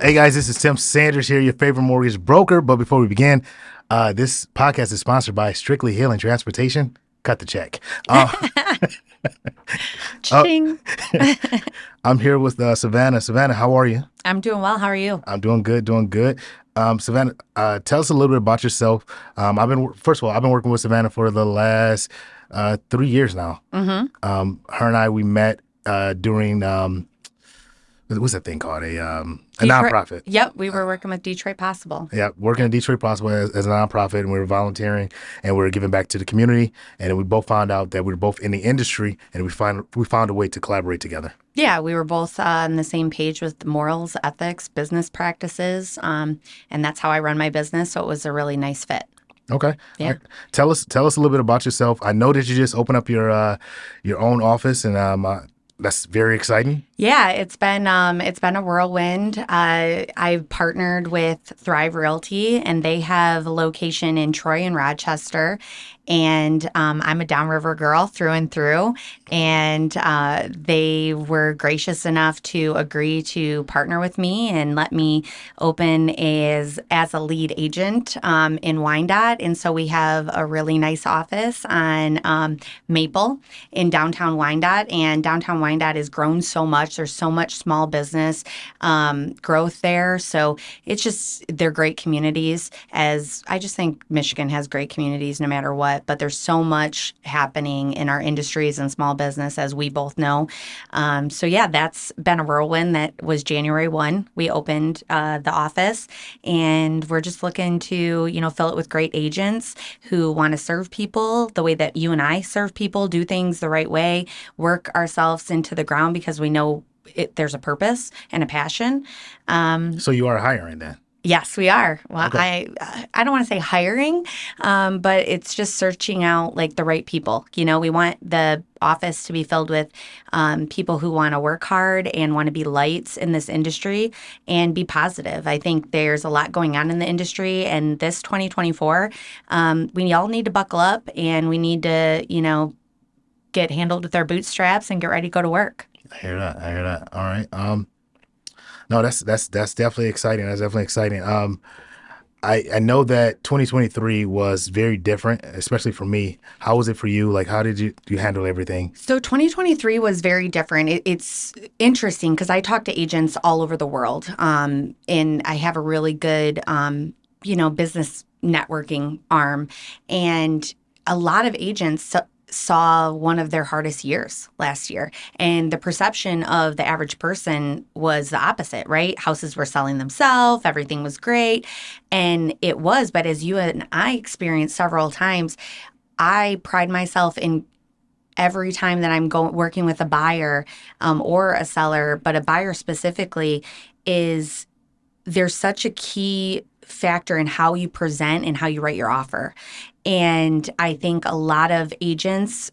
Hey guys, this is Tim Sanders here, your favorite mortgage broker. But before we begin, this podcast is sponsored by Strictly Healing Transportation. Cut the check. Uh, Ching. I'm here with Savannah. Savannah, how are you? I'm doing well. How are you? I'm doing good, doing good. Savannah, tell us a little bit about yourself. First of all, I've been working with Savannah for the last 3 years now. Mm-hmm. Her and I, we met during what's that thing called? A Detroit. nonprofit. Yep, we were working with Detroit Possible. Yeah, working at Detroit Possible as a nonprofit, and we were volunteering, and we were giving back to the community. And then we both found out that we were both in the industry, and we found a way to collaborate together. Yeah, we were both on the same page with morals, ethics, business practices, and that's how I run my business. So it was a really nice fit. Okay, all Yeah. right. Tell us a little bit about yourself. I know that you just opened up your own office, and that's very exciting. Yeah, it's been a whirlwind. I've partnered with Thrive Realty, and they have a location in Troy and Rochester. And I'm a downriver girl through and through. And they were gracious enough to agree to partner with me and let me open as a lead agent in Wyandotte. And so we have a really nice office on Maple in downtown Wyandotte. And downtown Wyandotte has grown so much. There's so much small business growth there. So they're great communities. As I just think Michigan has great communities no matter what. But there's so much happening in our industries and small business, as we both know. So yeah, that's been a whirlwind. That was January 1. We opened the office, and we're just looking to, fill it with great agents who want to serve people the way that you and I serve people, do things the right way, work ourselves into the ground because we know there's a purpose and a passion. So you are hiring then. Yes, we are. Well, Okay. I don't want to say hiring, but it's just searching out like the right people. We want the office to be filled with people who want to work hard and want to be lights in this industry and be positive. I think there's a lot going on in the industry, and this 2024, we all need to buckle up and we need to, get handled with our bootstraps and get ready to go to work. I hear that. I hear that. All right. No, that's definitely exciting. That's definitely exciting. I know that 2023 was very different, especially for me. How was it for you? Like, how did you handle everything? So 2023 was very different. It's interesting because I talk to agents all over the world, and I have a really good, business networking arm, and a lot of agents saw one of their hardest years last year. And the perception of the average person was the opposite, right? Houses were selling themselves, everything was great. And it was, but as you and I experienced several times, I pride myself in every time that I'm working with a buyer or a seller, but a buyer specifically, is there's such a key factor in how you present and how you write your offer. And I think a lot of agents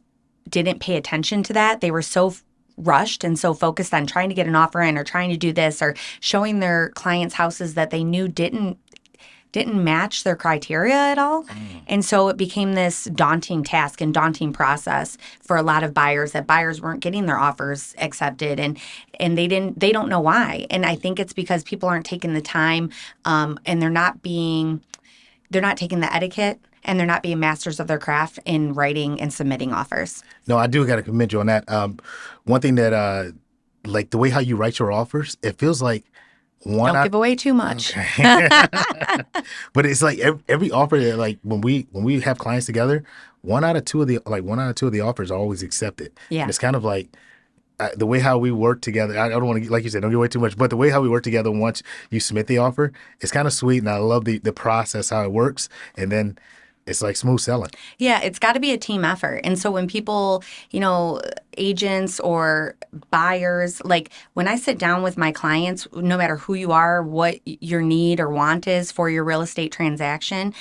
didn't pay attention to that. They were so rushed and so focused on trying to get an offer in or trying to do this or showing their clients houses that they knew didn't match their criteria at all. And so it became this daunting task and daunting process for a lot of buyers, that buyers weren't getting their offers accepted, and they don't know why. And I think it's because people aren't taking the time, and they're not taking the etiquette, and they're not being masters of their craft in writing and submitting offers. No, I do got to commend you on that. One thing that like the way how you write your offers, it feels like one Don't out. give away too much. Okay. But it's like every offer that, like when we have clients together, one out of two of the offers are always accepted. Yeah. And it's kind of like the way how we work together. I don't want to, like you said, don't give away too much, but the way how we work together once you submit the offer, it's kind of sweet, and I love the process how it works, and then it's like smooth selling. Yeah, it's got to be a team effort. And so when people, agents or buyers, like when I sit down with my clients, no matter who you are, what your need or want is for your real estate transaction,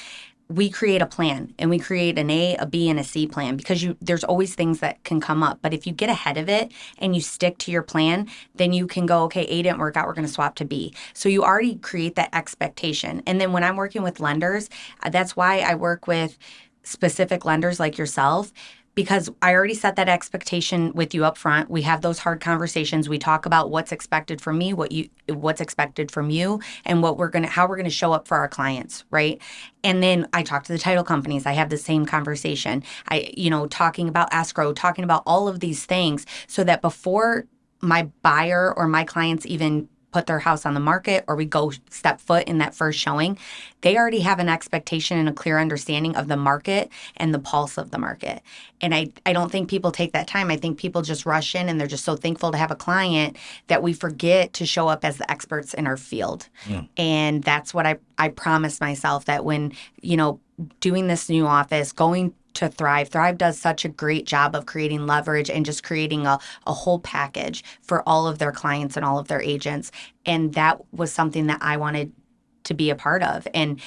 we create a plan, and we create an A, a B, and a C plan, because there's always things that can come up. But if you get ahead of it and you stick to your plan, then you can go, okay, A didn't work out, we're going to swap to B. So you already create that expectation. And then when I'm working with lenders, that's why I work with specific lenders like yourself, because I already set that expectation with you up front. We have those hard conversations. We talk about what's expected from me, what's expected from you, and how we're gonna show up for our clients, right? And then I talk to the title companies. I have the same conversation. Talking about escrow, talking about all of these things so that before my buyer or my clients even put their house on the market or we go step foot in that first showing, they already have an expectation and a clear understanding of the market and the pulse of the market. And I don't think people take that time. I think people just rush in and they're just so thankful to have a client that we forget to show up as the experts in our field. Mm. And that's what I promised myself that when, doing this new office, going to Thrive. Thrive does such a great job of creating leverage and just creating a whole package for all of their clients and all of their agents. And that was something that I wanted to be a part of. And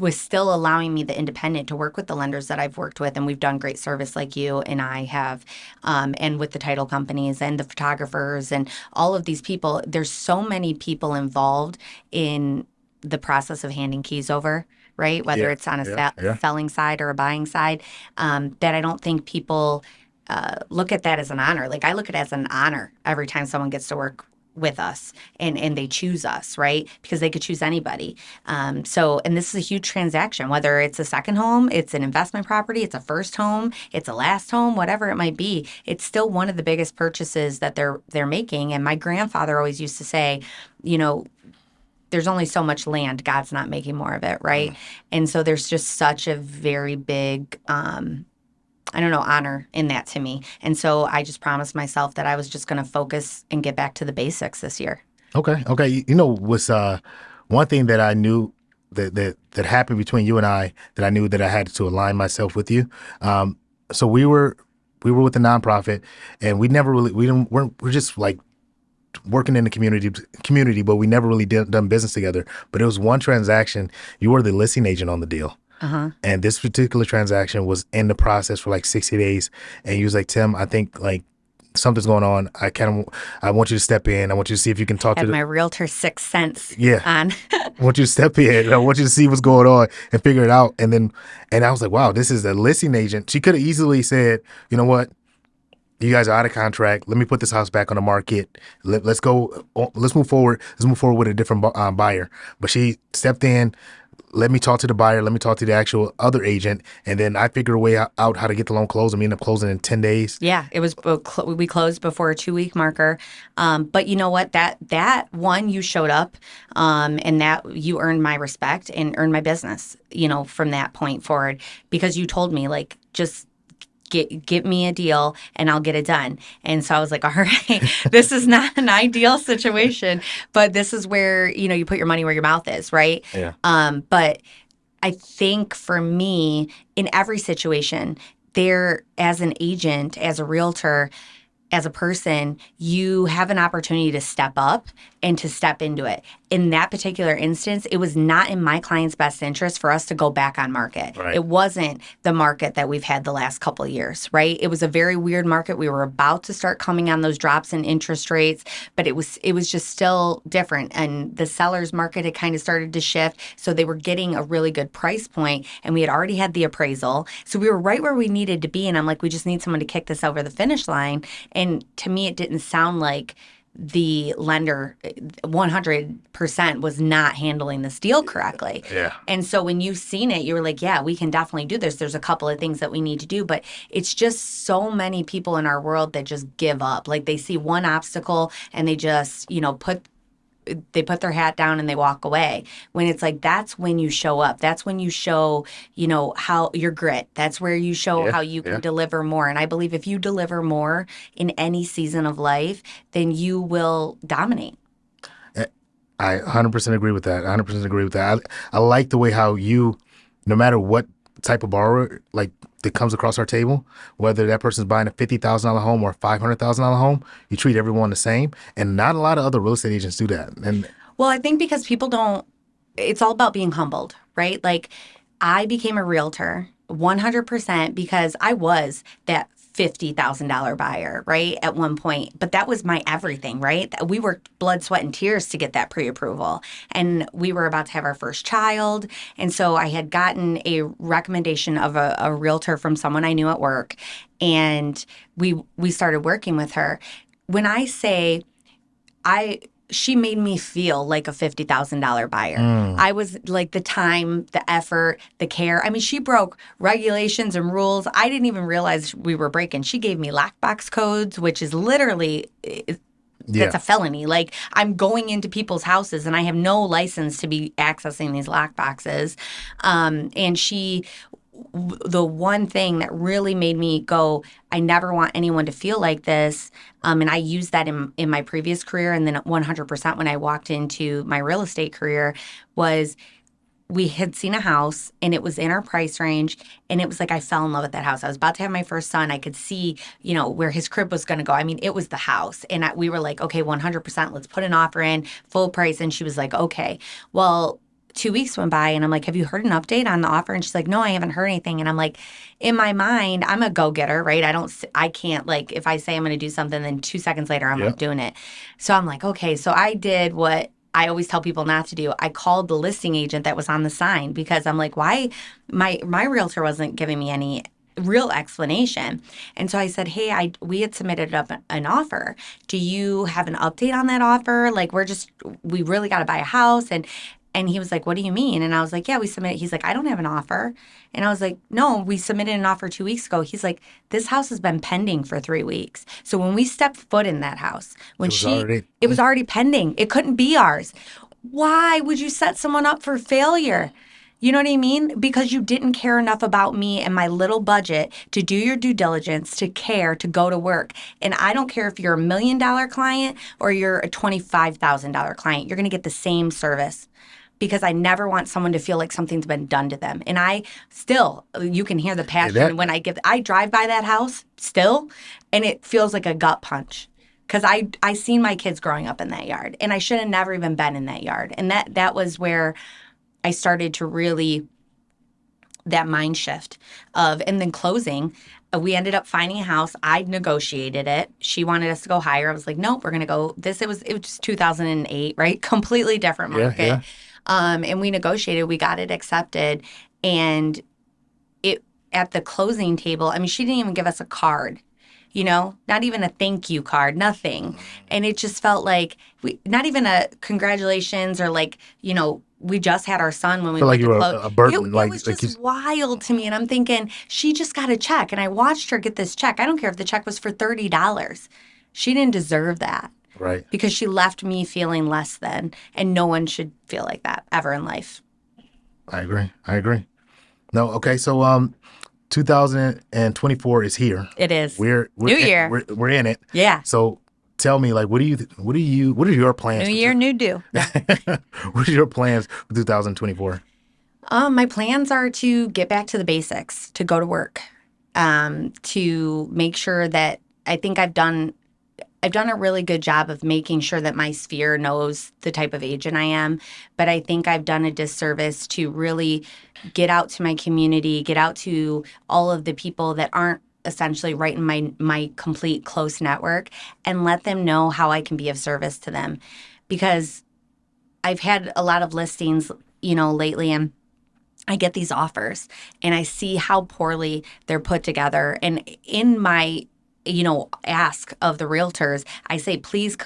was still allowing me the independent to work with the lenders that I've worked with. And we've done great service like you and I have, and with the title companies and the photographers and all of these people. There's so many people involved in the process of handing keys over, right? Whether Yeah, it's on a yeah, yeah. selling side or a buying side, that I don't think people look at that as an honor. Like I look at it as an honor every time someone gets to work with us and they choose us, right? Because they could choose anybody. And this is a huge transaction, whether it's a second home, it's an investment property, it's a first home, it's a last home, whatever it might be. It's still one of the biggest purchases that they're making. And my grandfather always used to say, you know, there's only so much land. God's not making more of it, right? Mm. And so there's just such a very big, I don't know, honor in that to me. And so I just promised myself that I was just going to focus and get back to the basics this year. Okay, okay. Was one thing that I knew that happened between you and I that I knew that I had to align myself with you. So we were with the nonprofit, and we never really we didn't we're just like working in the community, but we never really done business together. But it was one transaction. You were the listing agent on the deal. Uh-huh. And this particular transaction was in the process for like 60 days. And he was like, Tim, I think like something's going on. I want you to step in. I want you to see if you can talk to Had my realtor sixth sense yeah. on. I want you to step in. I want you to see what's going on and figure it out. And I was like, wow, this is the listing agent. She could have easily said, you know what? You guys are out of contract. Let me put this house back on the market. Let's go. Let's move forward. Let's move forward with a different buyer. But she stepped in. Let me talk to the buyer. Let me talk to the actual other agent, and then I figure a way out how to get the loan closed. And we end up closing in 10 days. Yeah, it was we closed before a 2 week marker. But you know what? That one, you showed up, and that you earned my respect and earned my business. From that point forward, because you told me like just get me a deal and I'll get it done. And so I was like, all right, this is not an ideal situation, but this is where, you put your money where your mouth is, right? Yeah. But I think for me, in every situation, there as an agent, as a realtor, as a person, you have an opportunity to step up and to step into it. In that particular instance, it was not in my client's best interest for us to go back on market. Right. It wasn't the market that we've had the last couple of years, right? It was a very weird market. We were about to start coming on those drops in interest rates, but it was just still different. And the seller's market had kind of started to shift. So they were getting a really good price point, and we had already had the appraisal. So we were right where we needed to be. And I'm like, we just need someone to kick this over the finish line. And to me, it didn't sound like the lender 100% was not handling this deal correctly. Yeah. And so when you've seen it, you were like, yeah, we can definitely do this. There's a couple of things that we need to do, but it's just so many people in our world that just give up. Like they see one obstacle and they just, put their hat down and they walk away. When it's like, that's when you show up. That's when you show, how your grit. That's where you show Yeah. how you can Yeah. deliver more. And I believe if you deliver more in any season of life, then you will dominate. I 100% agree with that. 100% agree with that. I like the way how you, no matter what type of borrower like that comes across our table, whether that person's buying a $50,000 home or a $500,000 home, you treat everyone the same. And not a lot of other real estate agents do that. And Well, I think because people don't, it's all about being humbled, right? Like I became a realtor 100% because I was that $50,000 buyer, right? At one point. But that was my everything, right? We worked blood, sweat, and tears to get that pre-approval. And we were about to have our first child. And so I had gotten a recommendation of a realtor from someone I knew at work. And we started working with her. When I say I she made me feel like a $50,000 buyer. Mm. I was like the time, the effort, the care. I mean, she broke regulations and rules. I didn't even realize we were breaking. She gave me lockbox codes, which is literally that's Yeah. a felony. Like I'm going into people's houses and I have no license to be accessing these lock boxes. And the one thing that really made me go, I never want anyone to feel like this. And I used that in my previous career. And then 100% when I walked into my real estate career was we had seen a house and it was in our price range. And it was like I fell in love with that house. I was about to have my first son. I could see, where his crib was going to go. I mean, it was the house. And we were like, okay, 100%, let's put an offer in, full price. And she was like, okay. Well, 2 weeks went by and I'm like, have you heard an update on the offer? And she's like, no, I haven't heard anything. And I'm like, in my mind, I'm a go-getter, right? I can't, like, if I say I'm going to do something, then 2 seconds later, I'm Yeah. like doing it. So I'm like, okay. So I did what I always tell people not to do. I called the listing agent that was on the sign because I'm like, why? My realtor wasn't giving me any real explanation. And so I said, hey, we had submitted up an offer. Do you have an update on that offer? Like, we really got to buy a house. And he was like, what do you mean? And I was like, yeah, we submitted. He's like, I don't have an offer. And I was like, no, we submitted an offer 2 weeks ago. He's like, this house has been pending for 3 weeks. So when we stepped foot in that house, It was already. it was already pending. It couldn't be ours. Why would you set someone up for failure? You know what I mean? Because you didn't care enough about me and my little budget to do your due diligence, to care, to go to work. And I don't care if you're $1 million client or you're a $25,000 client, you're going to get the same service because I never want someone to feel like something's been done to them. And you can hear the That passion when I drive by that house still, and it feels like a gut punch. Because I seen my kids growing up in that yard, and I should have never even been in that yard. And that was where I started to really that mind shift and then closing. We ended up finding a house. I negotiated it. She wanted us to go higher. I was like, nope, we're gonna go it was 2008, right? Completely different yeah, market. yeah. And we negotiated, we got it accepted. And it at the closing table, I mean, she didn't even give us a card. Not even a thank you card, nothing. And it just felt like not even a congratulations or like, we just had our son when we Feel like went you to were close. a It, burden, it was like you. just wild to me. And I'm thinking, she just got a check. And I watched her get this check. I don't care if the check was for $30. She didn't deserve that Right. because she left me feeling less than. And no one should feel like that ever in life. I agree. I agree. No. Okay. So 2024 is here. It is. We're New we're year. we're in it. Yeah. So tell me, like, what are your plans New for year, new do. No. what are your plans for 2024? My plans are to get back to the basics, to go to work, to make sure that I think I've done a really good job of making sure that my sphere knows the type of agent I am, but I think I've done a disservice to really get out to my community, get out to all of the people that aren't essentially right in my complete close network and let them know how I can be of service to them. Because I've had a lot of listings, lately, and I get these offers and I see how poorly they're put together. And in my ask of the realtors, I say, please,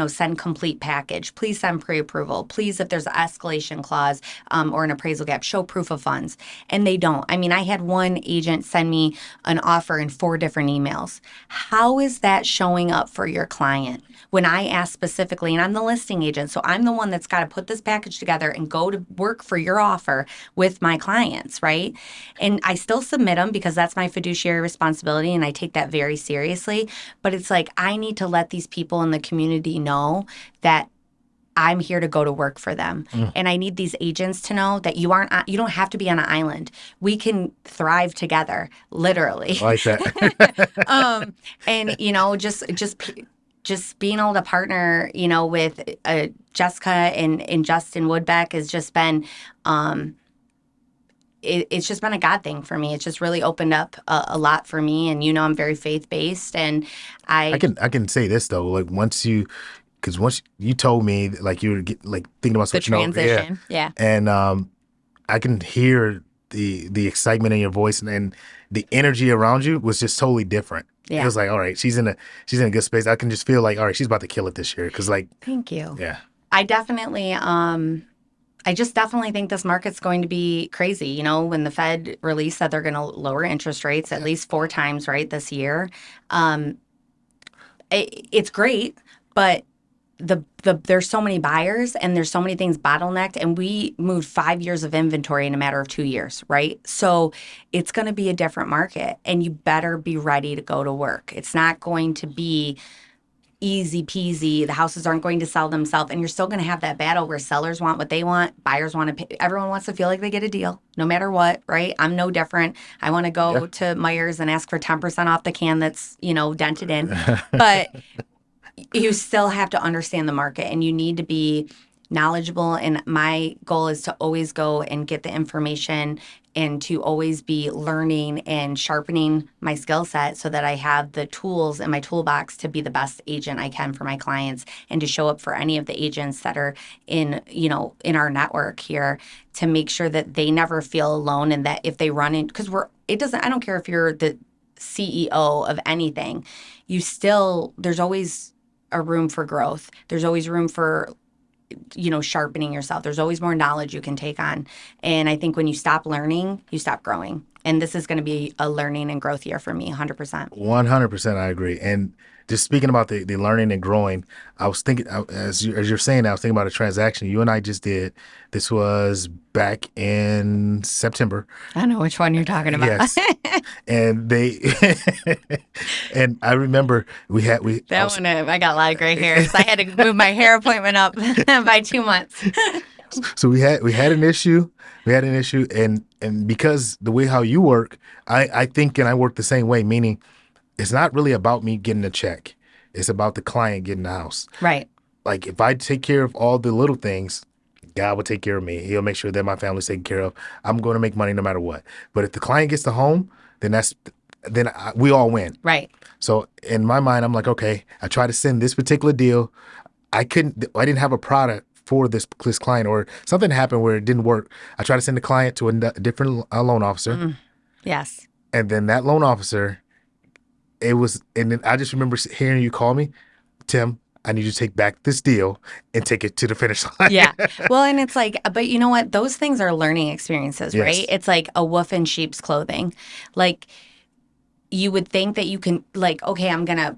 send complete package. Please send pre-approval. Please, if there's an escalation clause or an appraisal gap, show proof of funds. And they don't. I mean, I had one agent send me an offer in 4 different emails. How is that showing up for your client? When I ask specifically, and I'm the listing agent, so I'm the one that's got to put this package together and go to work for your offer with my clients, right? And I still submit them because that's my fiduciary responsibility and I take that very seriously. But it's like I need to let these people in the community know that I'm here to go to work for them. Mm. And I need these agents to know that you don't have to be on an island. We can thrive together, literally. I like that. And just being able to partner, with Jessica and Justin Woodbeck has just been it's just been a God thing for me. It's just really opened up a lot for me. And, I'm very faith based. And I I, can say this though, like because once you told me like you were like thinking about the switching over, yeah, transition. Yeah. and I can hear the excitement in your voice and the energy around you was just totally different. It Yeah. was like, all right, she's in a good space. I can just feel like, all right, she's about to kill it this year. Because like, Thank you. yeah, I definitely, I just definitely think this market's going to be crazy. When the Fed released that they're going to lower interest rates at yeah, least 4 times, right, this year, um, it's great, but there's so many buyers and there's so many things bottlenecked, and we moved 5 years of inventory in a matter of 2 years, right? So it's going to be a different market, and you better be ready to go to work. It's not going to be easy peasy. The houses aren't going to sell themselves, and you're still going to have that battle where sellers want what they want, buyers want to pay. Everyone wants to feel like they get a deal no matter what, right? I'm no different. I want to yeah. go to Myers and ask for 10% off the can that's, dented in. But you still have to understand the market, and you need to be knowledgeable. And my goal is to always go and get the information and to always be learning and sharpening my skill set so that I have the tools in my toolbox to be the best agent I can for my clients, and to show up for any of the agents that are in our network here, to make sure that they never feel alone, and that if they run in, because I don't care if you're the CEO of anything, there's always a room for growth. There's always room for, sharpening yourself. There's always more knowledge you can take on. And I think when you stop learning, you stop growing. And this is going to be a learning and growth year for me, 100%. 100%, I agree. And just speaking about the learning and growing, I was thinking as you're saying, I was thinking about a transaction you and I just did. This was back in September. I know which one you're talking about. Yes, and they and I remember I That was one, I got a lot of gray hairs. I had to move my hair appointment up by 2 months. so we had an issue. We had an issue, and because the way how you work, I think and I work the same way. Meaning, it's not really about me getting a check. It's about the client getting the house. Right. Like if I take care of all the little things, God will take care of me. He'll make sure that my family's taken care of. I'm going to make money no matter what. But if the client gets the home, we all win. Right. So in my mind, I'm like, okay, I try to send this particular deal. I didn't have a product for this client, or something happened where it didn't work. I try to send the client to a different loan officer, Yes. and then that loan officer, and then I just remember hearing you call me, Tim. I need you to take back this deal and take it to the finish line. Yeah. Well, and it's like, but you know what? Those things are learning experiences, right? Yes. It's like a wolf in sheep's clothing. Like, you would think that you can, like, okay, I'm gonna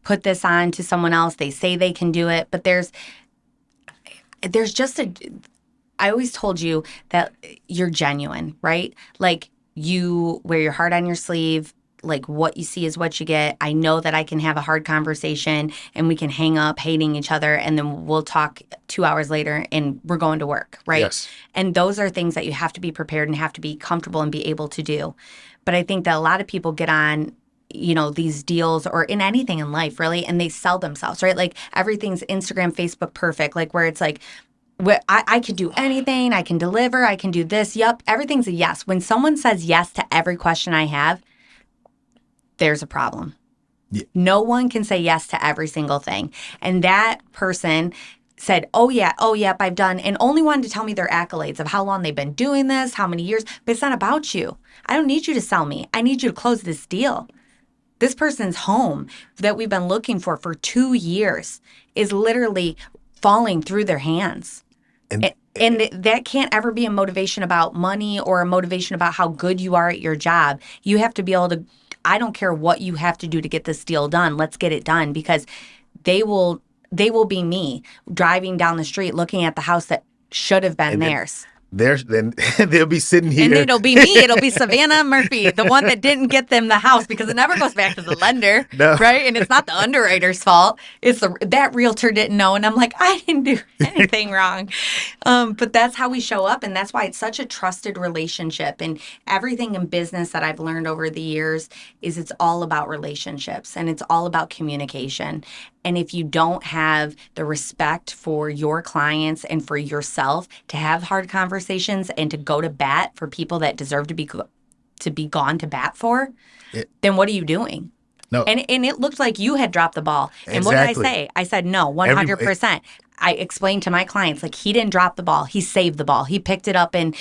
put this on to someone else. They say they can do it, but there's just I always told you that you're genuine, right? Like, you wear your heart on your sleeve. Like, what you see is what you get. I know that I can have a hard conversation and we can hang up hating each other, and then we'll talk 2 hours later and we're going to work, right? Yes. And those are things that you have to be prepared and have to be comfortable and be able to do. But I think that a lot of people get on, these deals, or in anything in life, really, and they sell themselves, right? Like, everything's Instagram, Facebook perfect, like, where it's like, I can do anything, I can deliver, I can do this. Yup, everything's a yes. When someone says yes to every question I have, there's a problem. Yeah. No one can say yes to every single thing. And that person said, oh, yeah, oh, yep, I've done, and only wanted to tell me their accolades of how long they've been doing this, how many years. But it's not about you. I don't need you to sell me. I need you to close this deal. This person's home that we've been looking for 2 years is literally falling through their hands. And And that can't ever be a motivation about money or a motivation about how good you are at your job. You have to be able to, I don't care what you have to do to get this deal done. Let's get it done, because they will be me driving down the street looking at the house that should have been and then theirs. then they'll be sitting And here. it'll be me. It'll be Savannah Murphy, the one that didn't get them the house, because it never goes back to the lender, No. right? And it's not the underwriter's fault. It's that realtor didn't know. And I'm like, I didn't do anything wrong. But that's how we show up. And that's why it's such a trusted relationship. And everything in business that I've learned over the years is it's all about relationships, and it's all about communication. And if you don't have the respect for your clients and for yourself to have hard conversations and to go to bat for people that deserve to be gone to bat for, It, then what are you doing? no, And it looked like you had dropped the ball. And what did I exactly. say? I said no, Every 100%. I explained to my clients like he didn't drop the ball. He saved the ball. He picked it up in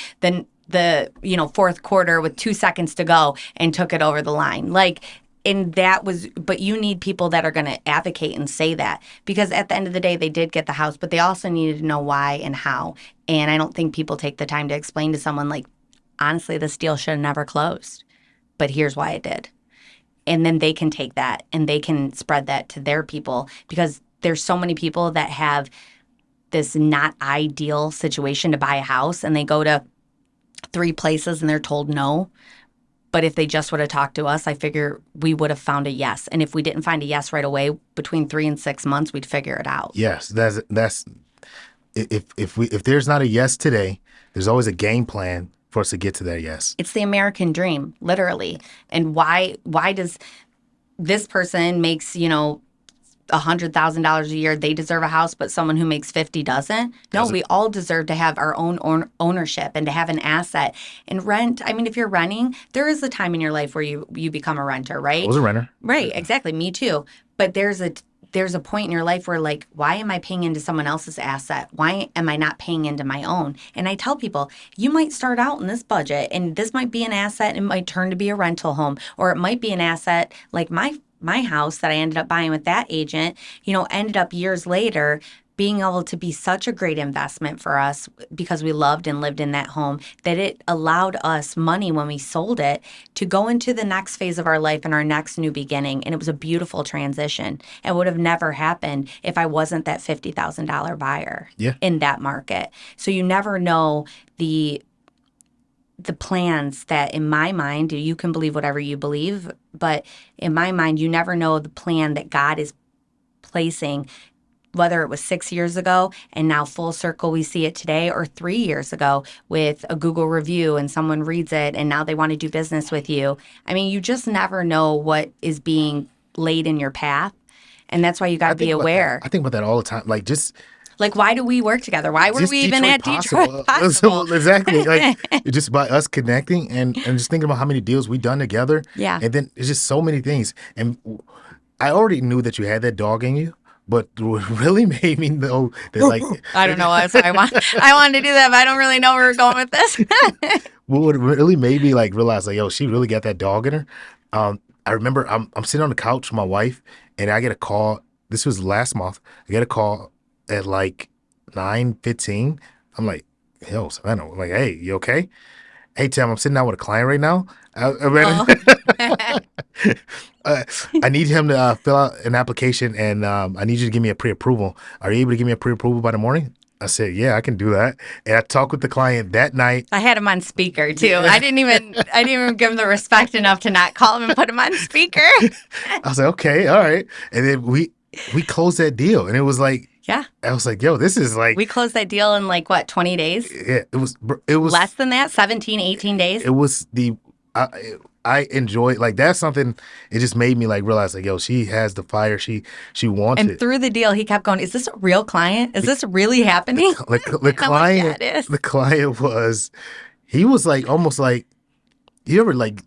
the fourth quarter with 2 seconds to go and took it over the line. Like, and that was, but you need people that are going to advocate and say that, because at the end of the day they did get the house, but they also needed to know why and how. And I don't think people take the time to explain to someone like, honestly, this deal should have never closed, but here's why it did. And then they can take that and they can spread that to their people, because there's so many people that have this not ideal situation to buy a house and they go to 3 places and they're told no. But if they just would have talked to us, I figure we would have found a yes. And if we didn't find a yes right away, between 3 and 6 months, we'd figure it out. yes, that's if there's not a yes today, there's always a game plan for us to get to that yes. It's the American dream, literally. And why does this person makes, $100,000 a year, they deserve a house, but someone who makes 50 doesn't? No, Doesn't we all deserve to have our own ownership and to have an asset. And rent, I mean, if you're renting, there is a time in your life where you become a renter, I right? was a renter. Right, exactly. Me too. But there's a point in your life where like, why am I paying into someone else's asset? Why am I not paying into my own? And I tell people, you might start out in this budget and this might be an asset and it might turn to be a rental home, or it might be an asset like my house that I ended up buying with that agent, ended up years later being able to be such a great investment for us because we loved and lived in that home, that it allowed us money when we sold it to go into the next phase of our life and our next new beginning. And it was a beautiful transition. It would have never happened if I wasn't that $50,000 buyer Yeah. in that market. So you never know the plans that, in my mind, you can believe whatever you believe, but in my mind, you never know the plan that God is placing, whether it was 6 years ago and now full circle we see it today, or 3 years ago with a Google review and someone reads it and now they want to do business with you. I mean, you just never know what is being laid in your path. And that's why you got I to be think about that. aware. I think about that all the time. Like Like, why do we work together? Why were just we even Detroit at Detroit Possible? So, exactly. Like just by us connecting and just thinking about how many deals we done together. Yeah. And then it's just so many things. And I already knew that you had that dog in you, but what really made me know that like I don't know why. So I wanted to do that, but I don't really know where we're going with this. what really made me like realize like, yo, she really got that dog in her. I remember I'm sitting on the couch with my wife and I get a call. This was last month. I get a call at like 9:15. I'm like, yo, Savannah, I'm like, hey, you okay? Hey, Tim, I'm sitting down with a client right now. Oh. Uh, I need him to fill out an application and I need you to give me a pre-approval. Are you able to give me a pre-approval by the morning? I said, yeah, I can do that. And I talked with the client that night. I had him on speaker too. I didn't even give him the respect enough to not call him and put him on speaker. I was like, okay, all right. And then we closed that deal. And it was like, Yeah. I was like, yo, this is like, We closed that deal in like what, 20 days? yeah, it was Less than that? 17, 18 days? it was I, I enjoy like that's something. It just made me like realize like yo, she has the fire. She wants And it. through the deal, he kept going, is this a real client? Is this really happening? Like the I'm like, client, yeah, it is. the client was, he was like almost like you ever like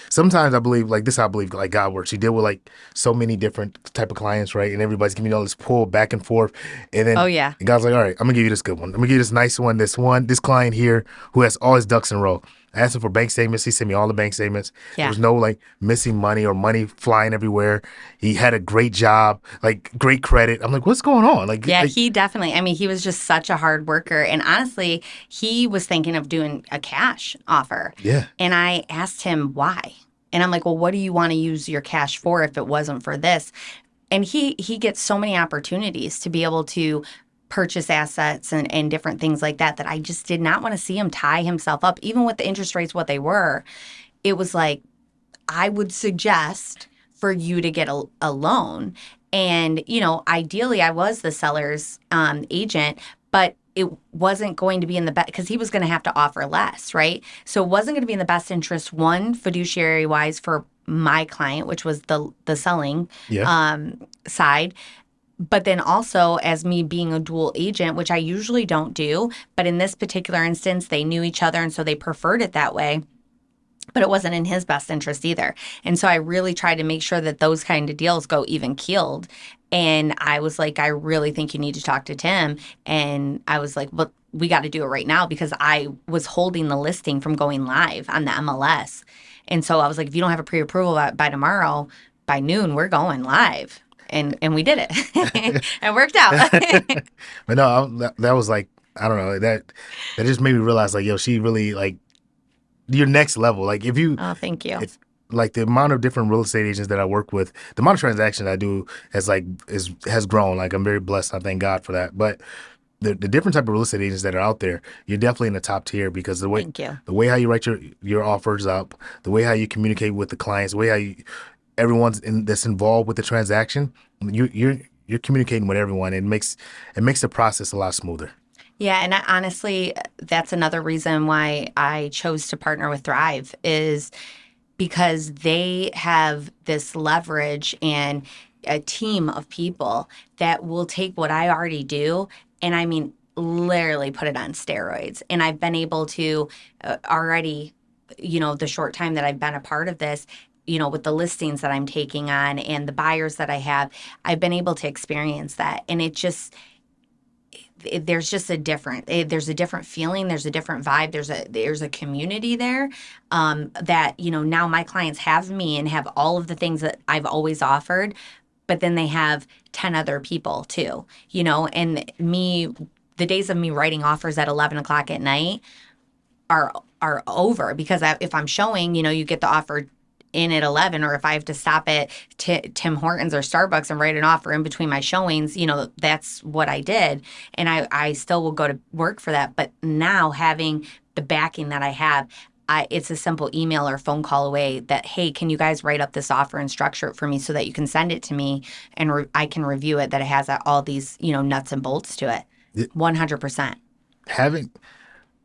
sometimes I believe like this. I believe like God works. He deal with like so many different type of clients, right? And everybody's giving you all this pull back and forth, and then Oh, yeah. God's like, all right, I'm gonna give you this good one. I'm gonna give you this nice one. This client here who has all his ducks in a row. I asked him for bank statements. He sent me all the bank statements. There Yeah. was no like missing money or money flying everywhere. He had a great job, like great credit. I'm like, what's going on? Like, Yeah, like, he definitely, I mean, he was just such a hard worker. And honestly, he was thinking of doing a cash offer. yeah, And I asked him why. And I'm like, well, what do you want to use your cash for if it wasn't for this? And he gets so many opportunities to be able to purchase assets and different things like that I just did not want to see him tie himself up, even with the interest rates what they were. It was like, I would suggest for you to get a loan. And, ideally I was the seller's agent, but it wasn't going to be in the best because he was going to have to offer less, right? So it wasn't going to be in the best interest, one, fiduciary wise for my client, which was the selling yeah. side. But then also, as me being a dual agent, which I usually don't do, but in this particular instance, they knew each other and so they preferred it that way. But it wasn't in his best interest either. And so I really tried to make sure that those kind of deals go even keeled. And I was like, I really think you need to talk to Tim. And I was like, well, we got to do it right now because I was holding the listing from going live on the MLS. And so I was like, if you don't have a pre approval by tomorrow, by noon, we're going live. And we did it. It worked out. But no, that was like, I don't know, that just made me realize like, yo, she really like your next level. Like Oh, thank you. if like the amount of different real estate agents that I work with, the amount of transactions I do has grown. Like I'm very blessed. I thank God for that. But the different type of real estate agents that are out there, you're definitely in the top tier because Thank you. the way how you write your offers up, the way how you communicate with the clients, the way how everyone's that's involved with the transaction, you're communicating with everyone. It makes the process a lot smoother. Yeah, and honestly, that's another reason why I chose to partner with Thrive is because they have this leverage and a team of people that will take what I already do and I mean literally put it on steroids. And I've been able to already, the short time that I've been a part of this, with the listings that I'm taking on and the buyers that I have, I've been able to experience that. And there's just there's a different feeling, there's a different vibe, there's a community there, that now my clients have me and have all of the things that I've always offered, but then they have 10 other people too, and me, the days of me writing offers at 11 o'clock at night are over because if I'm showing, you get the offer in at 11, or if I have to stop at Tim Hortons or Starbucks and write an offer in between my showings, that's what I did. And I still will go to work for that. But now having the backing that I have, it's a simple email or phone call away that, hey, can you guys write up this offer and structure it for me so that you can send it to me and I can review it, that it has all these, nuts and bolts to it. It- 100%. Having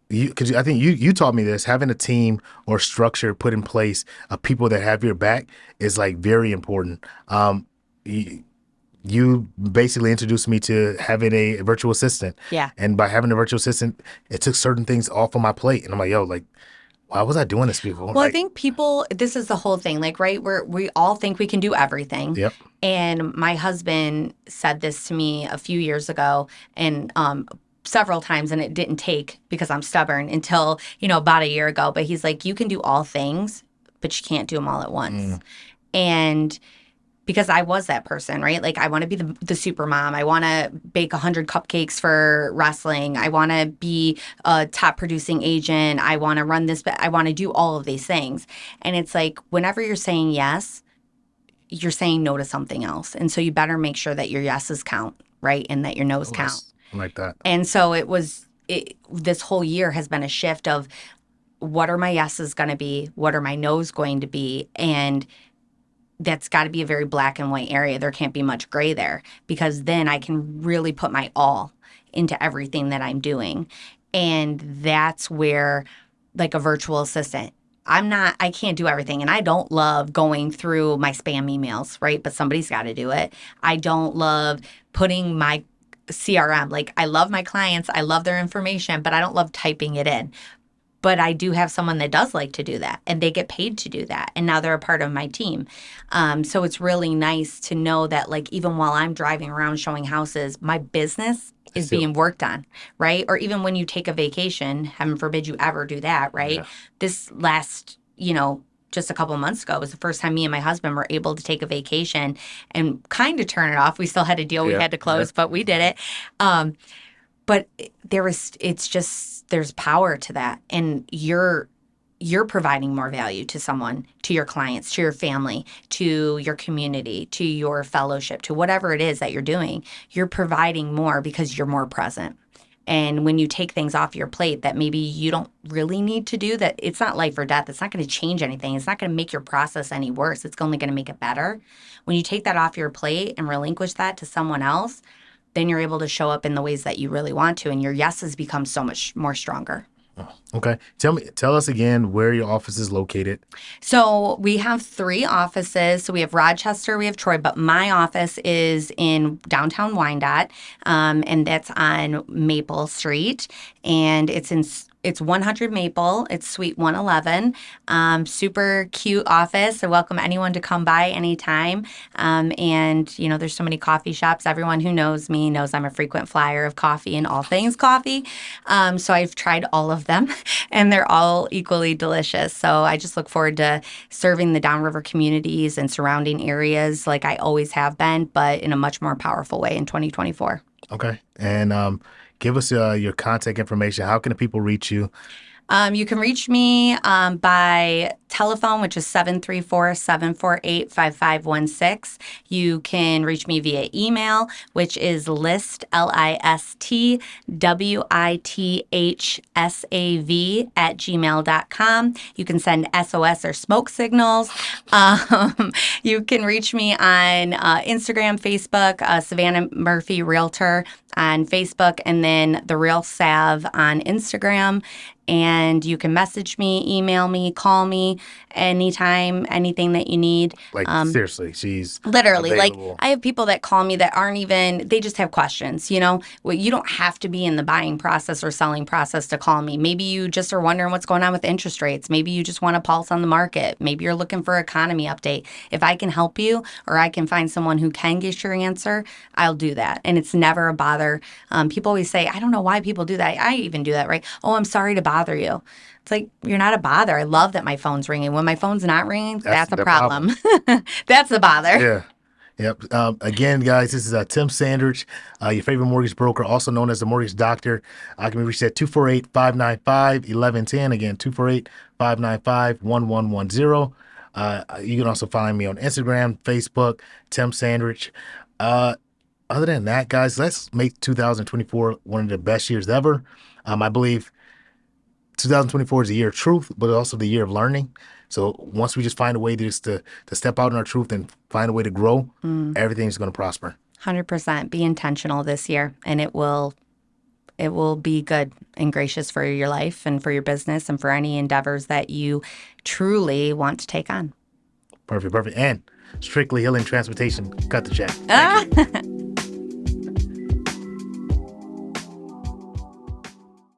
because I think you taught me this. Having a team or structure put in place of people that have your back is like very important. You, you basically introduced me to having a virtual assistant, Yeah. and by having a virtual assistant, it took certain things off of my plate, and I'm like, yo, like, why was I doing this before? Well, I Like, think people, this is the whole thing, like, right, we all think we can do everything. yep, And my husband said this to me a few years ago and several times, and it didn't take because I'm stubborn until, about a year ago. But he's like, you can do all things, but you can't do them all at once. mm, And because I was that person, right? Like I want to be the super mom. I want to bake 100 cupcakes for wrestling. I want to be a top producing agent. I want to run this, but I want to do all of these things. And it's like whenever you're saying yes, you're saying no to something else. And so you better make sure that your yeses count, right? And that your no's oh, count. I like that. And so this whole year has been a shift of what are my yeses going to be? What are my no's going to be? And that's got to be a very black and white area. There can't be much gray there because then I can really put my all into everything that I'm doing. And that's where, like a virtual assistant, I can't do everything. And I don't love going through my spam emails, right? But somebody's got to do it. I don't love putting my CRM, like I love my clients, I love their information, but I don't love typing it in. But I do have someone that does like to do that, and they get paid to do that. And now they're a part of my team. So it's really nice to know that, like, even while I'm driving around showing houses, my business is Still, being worked on, right? Or even when you take a vacation, heaven forbid you ever do that, right? yeah, This last, just a couple of months ago was the first time me and my husband were able to take a vacation and kind of turn it off. We still had a deal we yeah, had to yeah. close, but we did it. Um, but it's just there's power to that, and you're providing more value to someone, to your clients, to your family, to your community, to your fellowship, to whatever it is that you're doing. You're providing more because you're more present. And when you take things off your plate that maybe you don't really need to do, that it's not life or death, it's not going to change anything, it's not going to make your process any worse, it's only going to make it better. When you take that off your plate and relinquish that to someone else, then you're able to show up in the ways that you really want to, and your yeses become so much more stronger. Okay. Tell us again where your office is located. So we have three offices. So we have Rochester, we have Troy, but my office is in downtown Wyandotte, and that's on Maple Street, and it's 100 Maple. It's Suite 111. Super cute office. I welcome anyone to come by anytime. And there's so many coffee shops. Everyone who knows me knows I'm a frequent flyer of coffee and all things coffee. So I've tried all of them, and they're all equally delicious. So I just look forward to serving the downriver communities and surrounding areas like I always have been, but in a much more powerful way in 2024. Okay. And give us your contact information. How can the people reach you? You can reach me by telephone, which is 734-748-5516. You can reach me via email, which is listwithsav@gmail.com. You can send SOS or smoke signals. You can reach me on Instagram, Facebook, Savannah Murphy Realtor on Facebook, and then The Real Sav on Instagram. And you can message me, email me, call me anytime, anything that you need. Like seriously, she's Literally, like available. I have people that call me that aren't even, they just have questions, Well, you don't have to be in the buying process or selling process to call me. Maybe you just are wondering what's going on with interest rates. Maybe you just want a pulse on the market. Maybe you're looking for economy update. If I can help you or I can find someone who can get your answer, I'll do that. And it's never a bother. People always say, I don't know why people do that. I even do that, right? Oh, I'm sorry to bother you. It's like, you're not a bother. I love that my phone's ringing. When my phone's not ringing, That's that's a the problem. problem. That's a bother. Yeah. Yep. Again, guys, this is Tim Sandridge, your favorite mortgage broker, also known as the Mortgage Doctor. I can be reached at 248-595-1110. Again, 248-595-1110. You can also find me on Instagram, Facebook, Tim Sandridge. Other than that, guys, let's make 2024 one of the best years ever. I believe 2024 is the year of truth, but also the year of learning. So once we just find a way to step out in our truth and find a way to grow, everything's going to prosper. 100%. Be intentional this year, and it will be good and gracious for your life and for your business and for any endeavors that you truly want to take on. Perfect, perfect. And Strictly Healing Transportation, cut the check. Thank you.